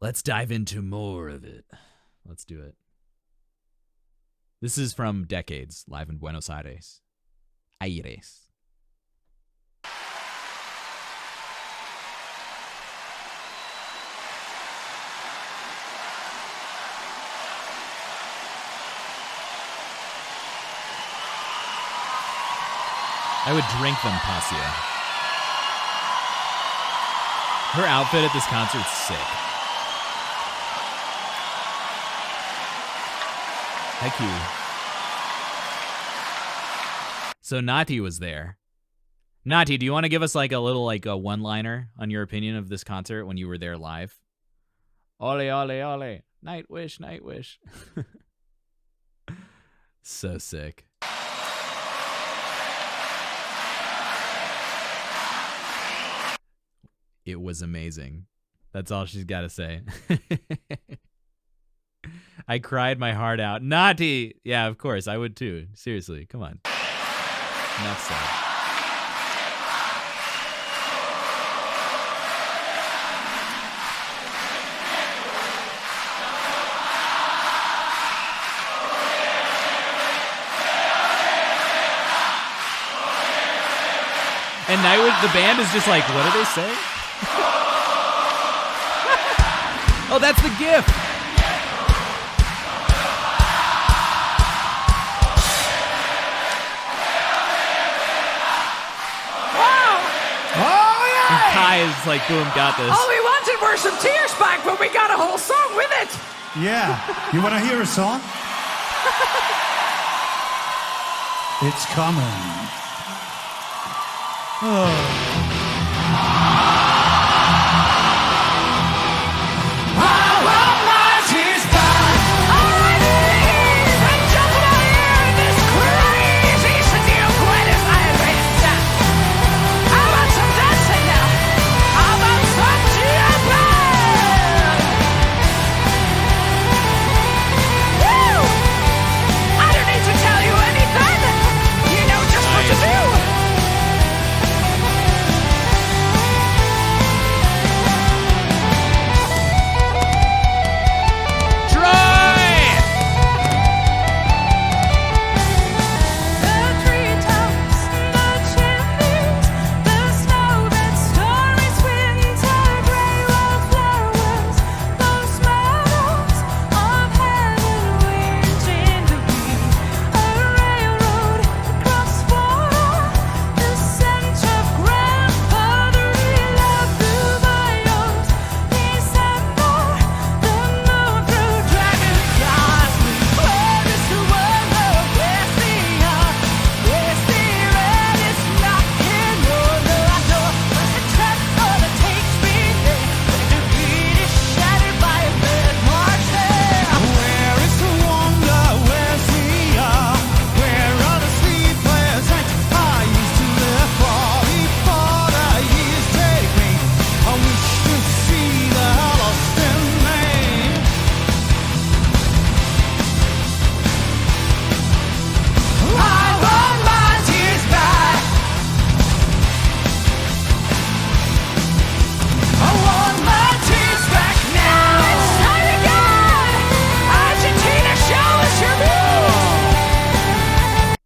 Let's dive into more of it. Let's do it. This is from Decades, live in Buenos Aires. I would drink them, Pasio. Her outfit at this concert's sick. Thank you. So Nati was there. Nati, do you want to give us like a little a one-liner on your opinion of this concert when you were there live? Ole, ole, ole. Nightwish, Nightwish. So sick. It was amazing. That's all she's got to say. I cried my heart out. Nati! Yeah, of course. I would too. Seriously. Come on. Enough said. And Nightwish, the band is just like, what are they saying? Oh, that's the gift. Kai is like, boom, got this. All we wanted were some tears back, but we got a whole song with it. Yeah. You want to hear a song? It's coming. Oh.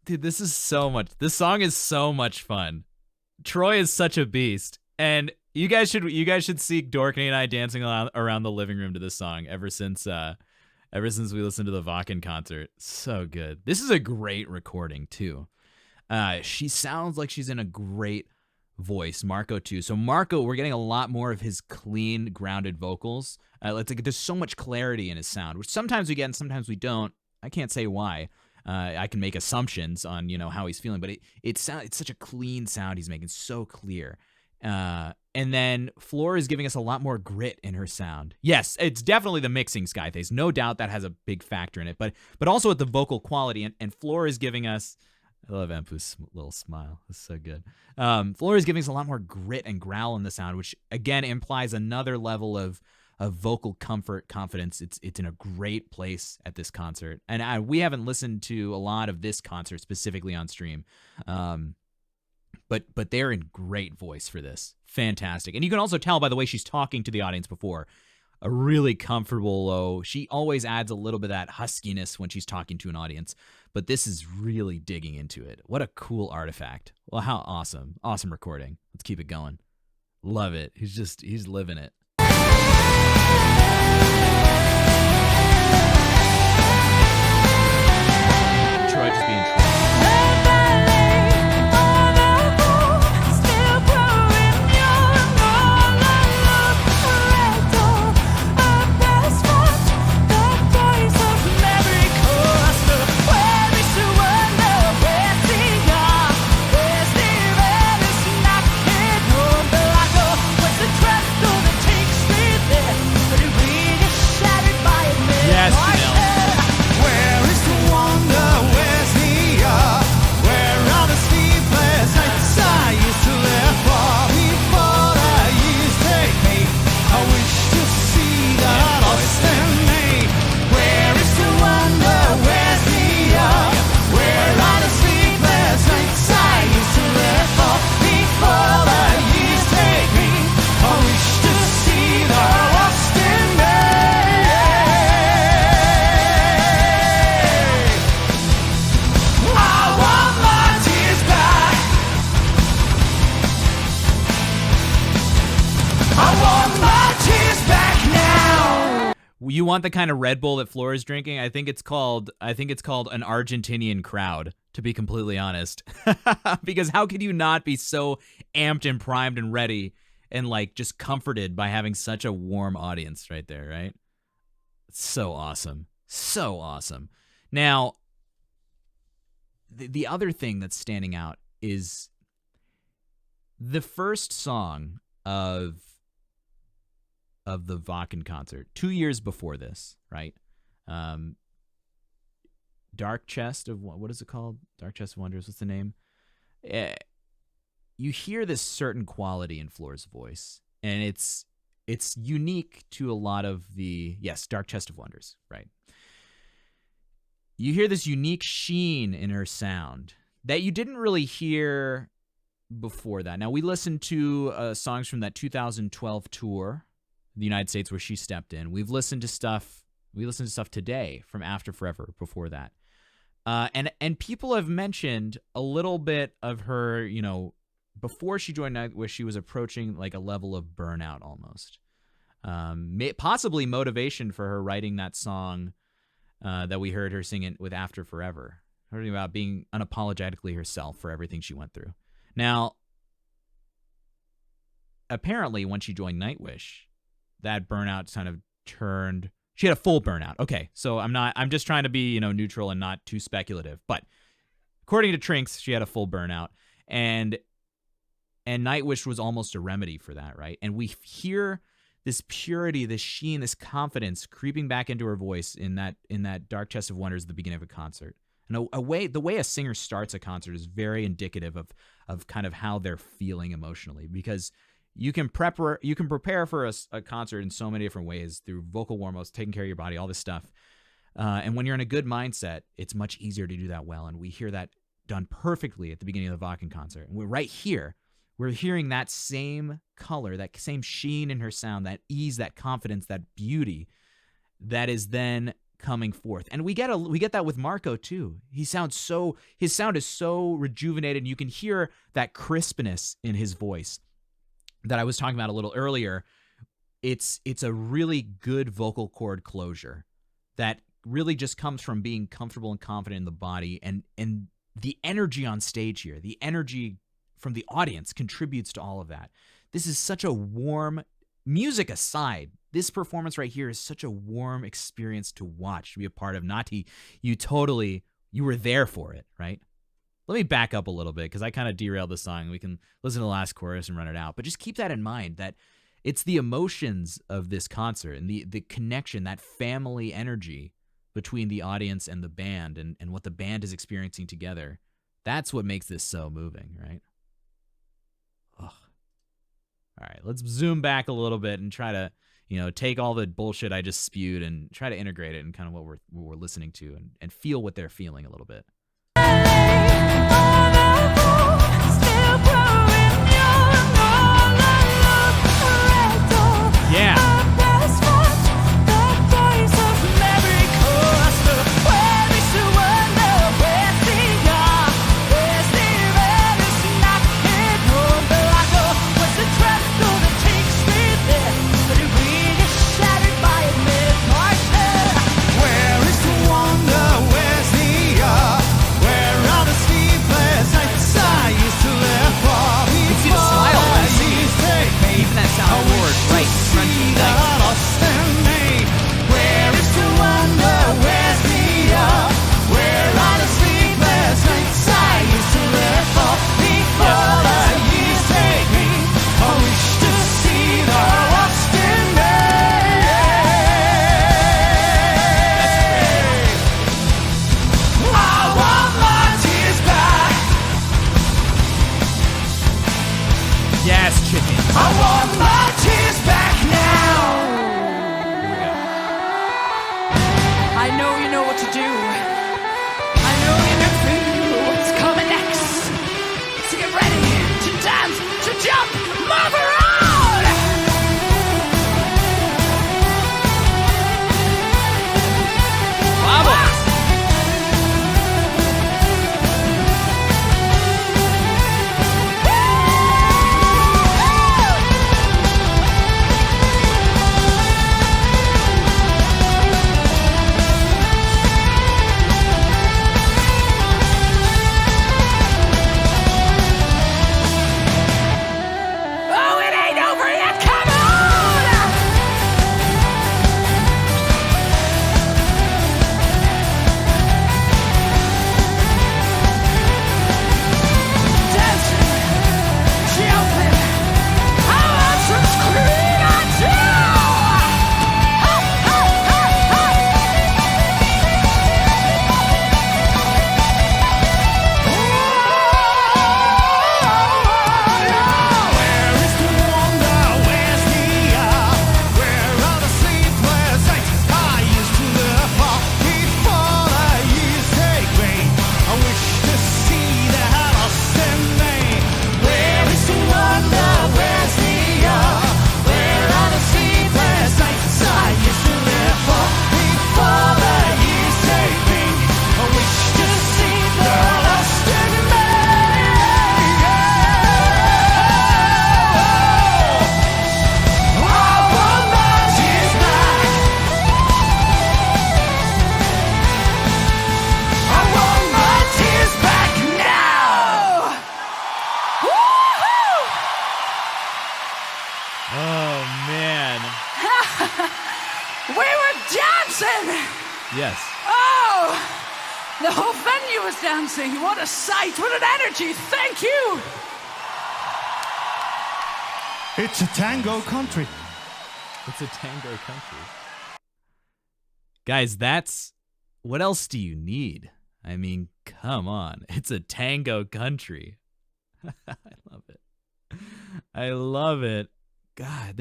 Dude, this is so much. This song is so much fun. Troy is such a beast, and you guys should see Dorkney and I dancing around the living room to this song ever since we listened to the Vakken concert. So good. This is a great recording too. She sounds like she's in a great voice. Marko too. So Marko, we're getting a lot more of his clean, grounded vocals. There's so much clarity in his sound, which sometimes we get and sometimes we don't. I can't say why. I can make assumptions on how he's feeling, but it's such a clean sound he's making, so clear. And then Floor is giving us a lot more grit in her sound. Yes, it's definitely the mixing, Skyface. No doubt that has a big factor in it, but also at the vocal quality. And Floor is giving us, I love Empu's little smile. It's so good. Floor is giving us a lot more grit and growl in the sound, which again implies another level of vocal comfort, confidence. It's in a great place at this concert. And we haven't listened to a lot of this concert specifically on stream. But they're in great voice for this. Fantastic. And you can also tell by the way she's talking to the audience before. a really comfortable low. She always adds a little bit of that huskiness when she's talking to an audience, but this is really digging into it. What a cool artifact. Well, how awesome. Awesome recording. Let's keep it going. Love it. He's living it. Troy just being Troy. You want the kind of Red Bull that Floor is drinking? I think it's called an Argentinian crowd, to be completely honest. Because how could you not be so amped and primed and ready and like just comforted by having such a warm audience right there, right? It's so awesome. So awesome. Now, the other thing that's standing out is the first song of the Wacken concert, 2 years before this, right? Dark Chest of, what is it called? Dark Chest of Wonders, what's the name? You hear this certain quality in Floor's voice, and it's unique to a lot of Dark Chest of Wonders, right? You hear this unique sheen in her sound that you didn't really hear before that. Now, we listened to songs from that 2012 tour, the United States, where she stepped in. We've listened to stuff. We listened to stuff today from After Forever before that, and people have mentioned a little bit of her. You know, before she joined Nightwish, she was approaching like a level of burnout almost. Possibly motivation for her writing that song that we heard her singing with After Forever, talking about being unapologetically herself for everything she went through. Now, apparently, when she joined Nightwish, that burnout kind of turned. She had a full burnout. Okay, so I'm just trying to be, neutral and not too speculative. But according to Trinks, she had a full burnout, and Nightwish was almost a remedy for that, right? And we hear this purity, this sheen, this confidence creeping back into her voice in that Dark Chest of Wonders at the beginning of a concert. And the way a singer starts a concert is very indicative of kind of how they're feeling emotionally, because you can prepare for a concert in so many different ways, through vocal warm-ups, taking care of your body, all this stuff. And when you're in a good mindset, it's much easier to do that well. And we hear that done perfectly at the beginning of the Wacken concert. And we're right here. We're hearing that same color, that same sheen in her sound, that ease, that confidence, that beauty that is then coming forth. And we get that with Marko too. His sound is so rejuvenated, and you can hear that crispness in his voice that I was talking about a little earlier. It's a really good vocal cord closure that really just comes from being comfortable and confident in the body, and the energy on stage here, the energy from the audience contributes to all of that. This is such a warm, music aside, this performance right here is such a warm experience to watch, to be a part of. Nati, you were there for it, right? Let me back up a little bit, because I kind of derailed the song. We can listen to the last chorus and run it out. But just keep that in mind, that it's the emotions of this concert and the connection, that family energy between the audience and the band, and what the band is experiencing together. That's what makes this so moving, right? Ugh. All right, let's zoom back a little bit and try to, take all the bullshit I just spewed and try to integrate it in kind of what we're listening to, and feel what they're feeling a little bit. Yeah. know you know what to do. I know you can feel what's coming next. So get ready to dance, to jump, move around! Vamos! Oh, it ain't over yet, come on! Dancing, jumping, I want some screaming too! Ha, ha, ha, ha. Where is the wonder? Where's the where are the sleepless nights I used to live for before the years take me? I wish to see the lost in me. Where is the wonder? Where's the where are the sleepless nights I used to live for before the years take me? I wish to see the lost in me. Oh man. We were dancing! Yes. Oh! The whole venue was dancing. What a sight! What an energy! Thank you! It's a tango country. It's a tango country. Guys, that's what else do you need? I mean, come on. It's a tango country. I love it. I love it. God,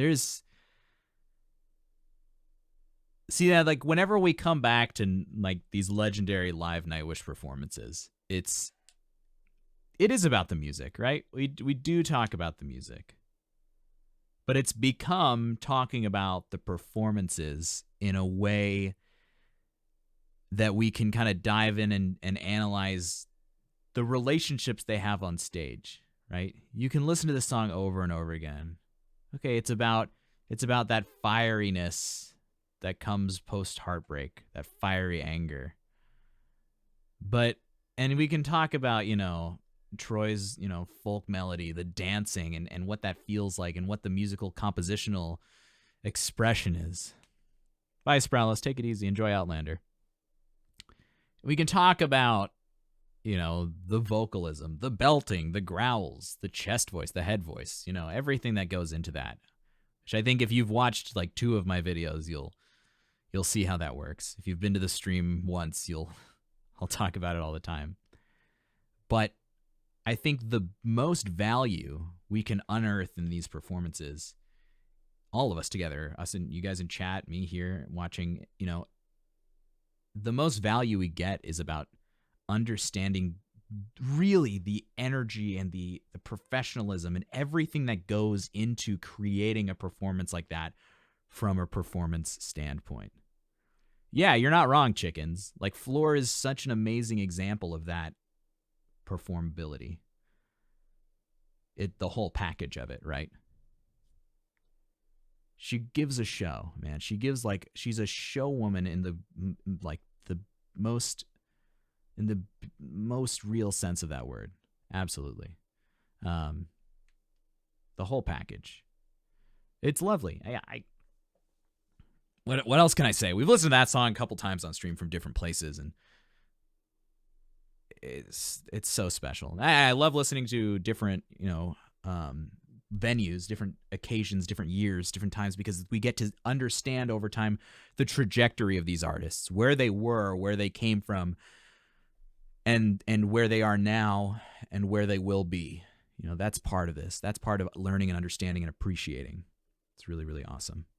see that, like, whenever we come back to like these legendary live Nightwish performances, it is about the music, right? We do talk about the music. But it's become talking about the performances in a way that we can kind of dive in and analyze the relationships they have on stage, right? You can listen to this song over and over again. Okay, it's about that fieriness that comes post heartbreak, that fiery anger. And we can talk about, Troy's, folk melody, the dancing and what that feels like and what the musical compositional expression is. Bye, Sproulus. Take it easy. Enjoy Outlander. We can talk about, the vocalism, the belting, the growls, the chest voice, the head voice, everything that goes into that. Which I think if you've watched like 2 of my videos, you'll see how that works. If you've been to the stream once, I'll talk about it all the time. But I think the most value we can unearth in these performances, all of us together, us and you guys in chat, me here watching, the most value we get is about understanding really the energy and the professionalism and everything that goes into creating a performance like that from a performance standpoint. Yeah, you're not wrong, chickens. Like, Floor is such an amazing example of that performability. The whole package of it, right? She gives a show, man. She's a show woman in the most real sense of that word. Absolutely. The whole package. It's lovely. What else can I say? We've listened to that song a couple times on stream from different places, and it's so special. I love listening to different, venues, different occasions, different years, different times, because we get to understand over time the trajectory of these artists, where they were, where they came from, and where they are now and where they will be. That's part of this. That's part of learning and understanding and appreciating. It's really, really awesome.